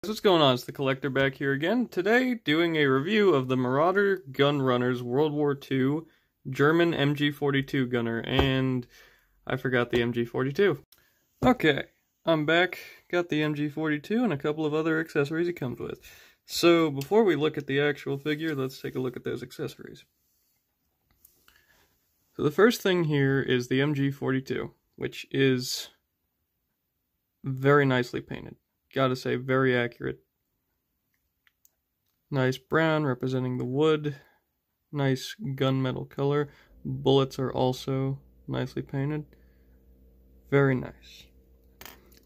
What's going on? It's the Collector back here again. Today, doing a review of the Marauder Gunrunner's World War II German MG42 gunner, and I forgot the MG42. Okay, I'm back, got the MG42 and a couple of other accessories it comes with. So, before we look at the actual figure, let's take a look at those accessories. So the first thing here is the MG42, which is very nicely painted. Gotta say, very accurate. Nice brown representing the wood. Nice gunmetal color. Bullets are also nicely painted. Very nice.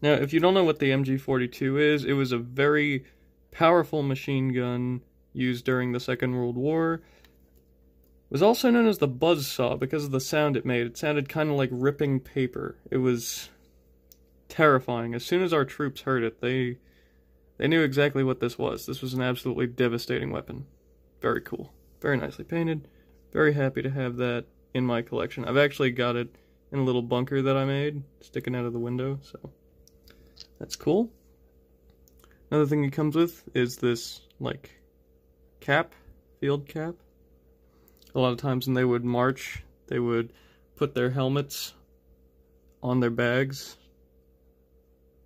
Now, if you don't know what the MG42 is, it was a very powerful machine gun used during the Second World War. It was also known as the buzzsaw because of the sound it made. It sounded kind of like ripping paper. It was terrifying. As soon as our troops heard it, they knew exactly what this was. This was an absolutely devastating weapon. Very cool. Very nicely painted. Very happy to have that in my collection. I've actually got it in a little bunker that I made, sticking out of the window, so that's cool. Another thing it comes with is this, like, cap, field cap. A lot of times when they would march, they would put their helmets on their bags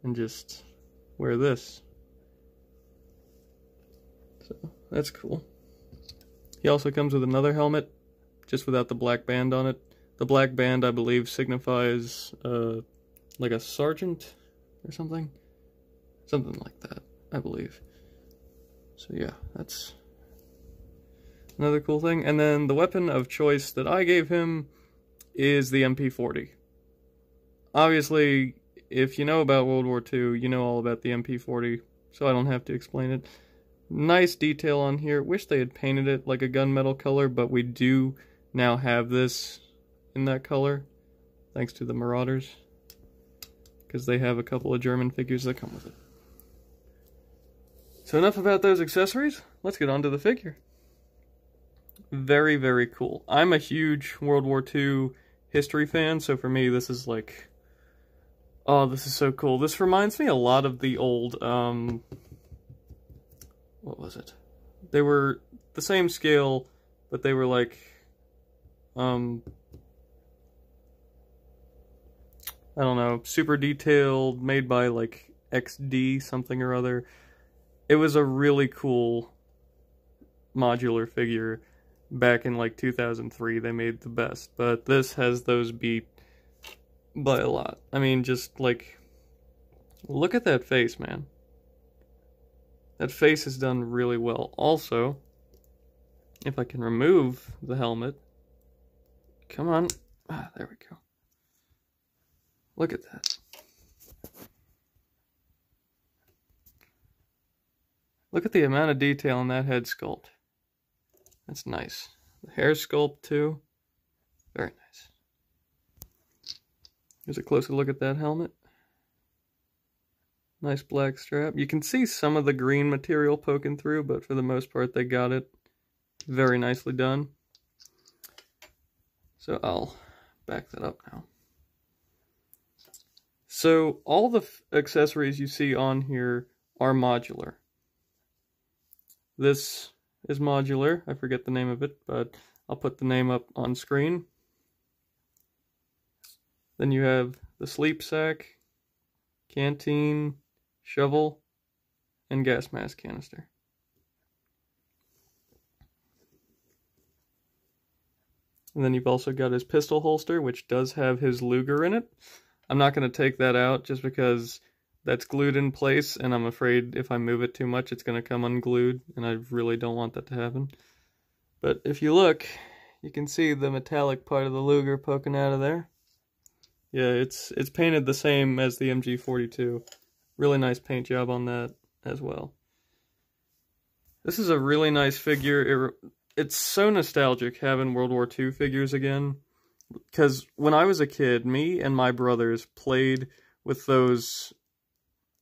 and just wear this. So, that's cool. He also comes with another helmet, just without the black band on it. The black band, I believe, signifies, like a sergeant or something? Something like that, I believe. So yeah, that's another cool thing. And then the weapon of choice that I gave him is the MP40. Obviously, if you know about World War II, you know all about the MP40, so I don't have to explain it. Nice detail on here. Wish they had painted it like a gunmetal color, but we do now have this in that color, thanks to the Marauders, because they have a couple of German figures that come with it. So enough about those accessories, let's get on to the figure. Very, very cool. I'm a huge World War II history fan, so for me this is like, oh, this is so cool. This reminds me a lot of the old, what was it? They were the same scale, but they were like, I don't know, super detailed, made by like XD something or other. It was a really cool modular figure. Back in like 2003, they made the best, but this has those beat by a lot. I mean, just like, look at that face, man. That face is done really well. Also, if I can remove the helmet, come on, there we go. Look at that. Look at the amount of detail in that head sculpt. That's nice. The hair sculpt too, very nice. Here's a closer look at that helmet. Nice black strap. You can see some of the green material poking through, but for the most part they got it very nicely done. So I'll back that up now. So all the accessories you see on here are modular. This is modular. I forget the name of it, but I'll put the name up on screen. Then you have the sleep sack, canteen, shovel, and gas mask canister. And then you've also got his pistol holster, which does have his Luger in it. I'm not going to take that out just because that's glued in place, and I'm afraid if I move it too much, it's going to come unglued, and I really don't want that to happen. But if you look, you can see the metallic part of the Luger poking out of there. Yeah, it's painted the same as the MG42. Really nice paint job on that as well. This is a really nice figure. It's so nostalgic having World War II figures again, because when I was a kid, me and my brothers played with those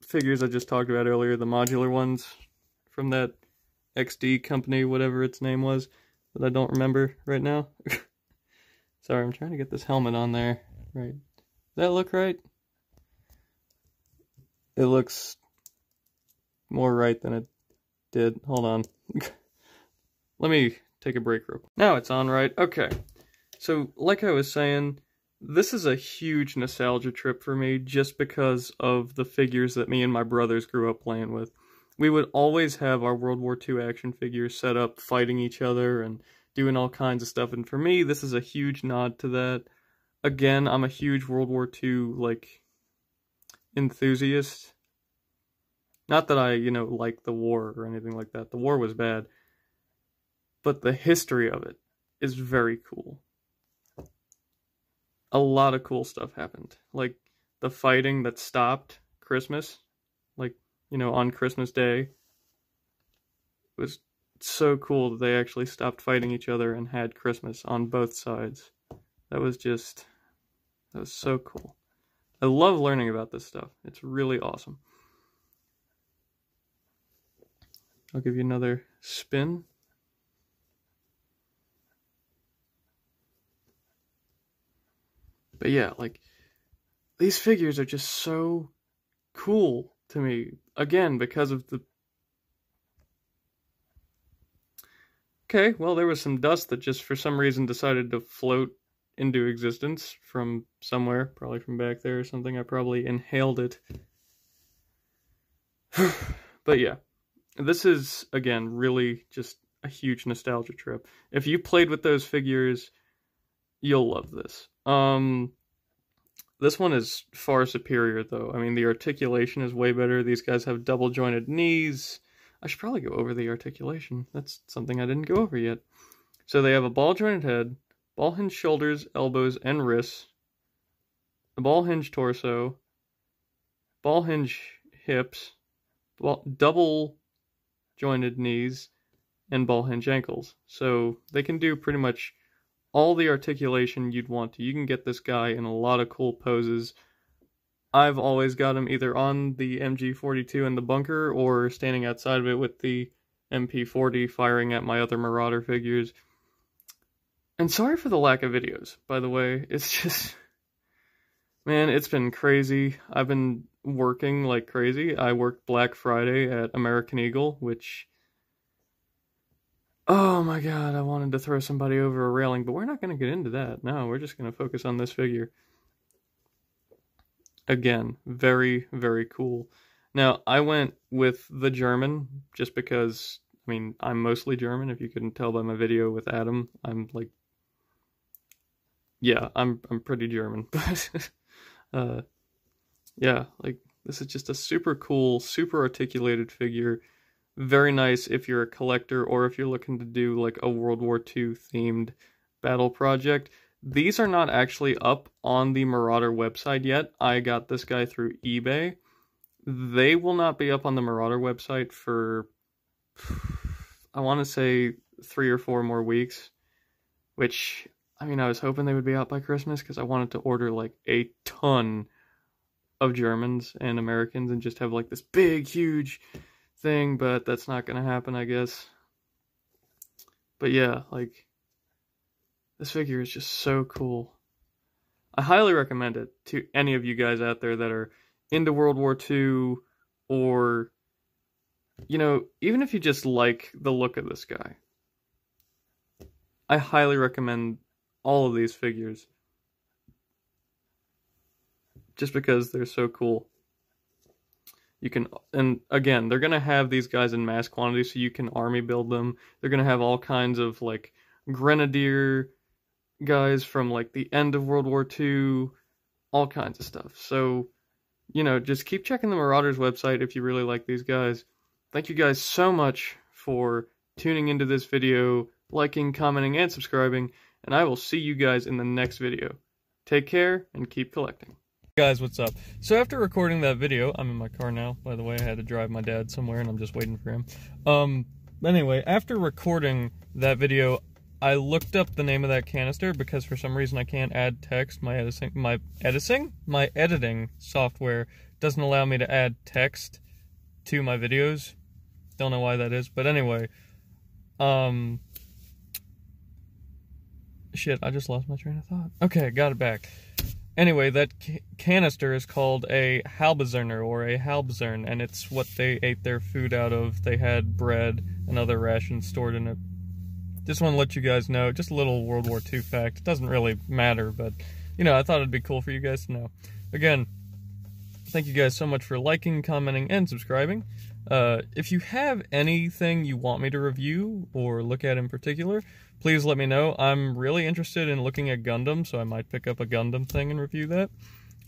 figures I just talked about earlier, the modular ones from that XD company, whatever its name was, that I don't remember right now. Sorry, I'm trying to get this helmet on there. Right. Does that look right? It looks more right than it did. Hold on. Let me take a break real quick. Now it's on right. Okay. So, like I was saying, this is a huge nostalgia trip for me just because of the figures that me and my brothers grew up playing with. We would always have our World War II action figures set up fighting each other and doing all kinds of stuff. And for me, this is a huge nod to that. Again, I'm a huge World War II, like, enthusiast. Not that I, like the war or anything like that. The war was bad. But the history of it is very cool. A lot of cool stuff happened. Like, the fighting that stopped Christmas, like, on Christmas Day. It was so cool that they actually stopped fighting each other and had Christmas on both sides. That was so cool. I love learning about this stuff. It's really awesome. I'll give you another spin. But yeah, like, these figures are just so cool to me. Again, because of the... Okay, well, there was some dust that just for some reason decided to float into existence from somewhere, probably from back there or something. I probably inhaled it. But yeah, this is, again, really just a huge nostalgia trip. If you played with those figures, you'll love this. This one is far superior, though. I mean, the articulation is way better. These guys have double-jointed knees. I should probably go over the articulation. That's something I didn't go over yet. So they have a ball-jointed head, ball-hinged shoulders, elbows, and wrists, a ball-hinged torso, ball-hinged hips, double-jointed knees, and ball-hinged ankles. So they can do pretty much all the articulation you'd want to. You can get this guy in a lot of cool poses. I've always got him either on the MG42 in the bunker or standing outside of it with the MP40 firing at my other Marauder figures. And sorry for the lack of videos, by the way. It's just... Man, it's been crazy. I've been working like crazy. I worked Black Friday at American Eagle, which... Oh my god, I wanted to throw somebody over a railing, but we're not going to get into that. No, we're just going to focus on this figure. Again, very, very cool. Now, I went with the German, just because, I mean, I'm mostly German, if you couldn't tell by my video with Adam. I'm like... Yeah, I'm pretty German, but... yeah, like, this is just a super cool, super articulated figure. Very nice if you're a collector or if you're looking to do like a World War II themed battle project. These are not actually up on the Marauder website yet. I got this guy through eBay. They will not be up on the Marauder website for, I want to say 3 or 4 more weeks. Which, I mean, I was hoping they would be out by Christmas because I wanted to order like a ton of Germans and Americans and just have like this big, huge... thing, but that's not gonna happen, I guess. But yeah, like, this figure is just so cool. I highly recommend it to any of you guys out there that are into World War II, or, even if you just like the look of this guy. I highly recommend all of these figures. Just because they're so cool. You can, and again, they're going to have these guys in mass quantity, so you can army build them. They're going to have all kinds of, like, grenadier guys from, like, the end of World War II, all kinds of stuff. So, just keep checking the Marauders website if you really like these guys. Thank you guys so much for tuning into this video, liking, commenting, and subscribing, and I will see you guys in the next video. Take care, and keep collecting. Guys, what's up? So after recording that video, I'm in my car now, by the way. I had to drive my dad somewhere and I'm just waiting for him. Anyway, after recording that video, I looked up the name of that canister because for some reason I can't add text. My editing software doesn't allow me to add text to my videos. Don't know why that is, but anyway. Shit, I just lost my train of thought. Okay, got it back. Anyway, that canister is called a Halbzerner or a Halbzern, and it's what they ate their food out of. They had bread and other rations stored in it. Just want to let you guys know, just a little World War II fact. It doesn't really matter, but, you know, I thought it'd be cool for you guys to know. Again, thank you guys so much for liking, commenting, and subscribing. If you have anything you want me to review or look at in particular, please let me know. I'm really interested in looking at Gundam, so I might pick up a Gundam thing and review that.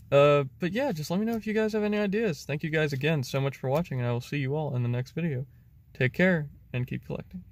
But yeah, just let me know if you guys have any ideas. Thank you guys again so much for watching, and I will see you all in the next video. Take care, and keep collecting.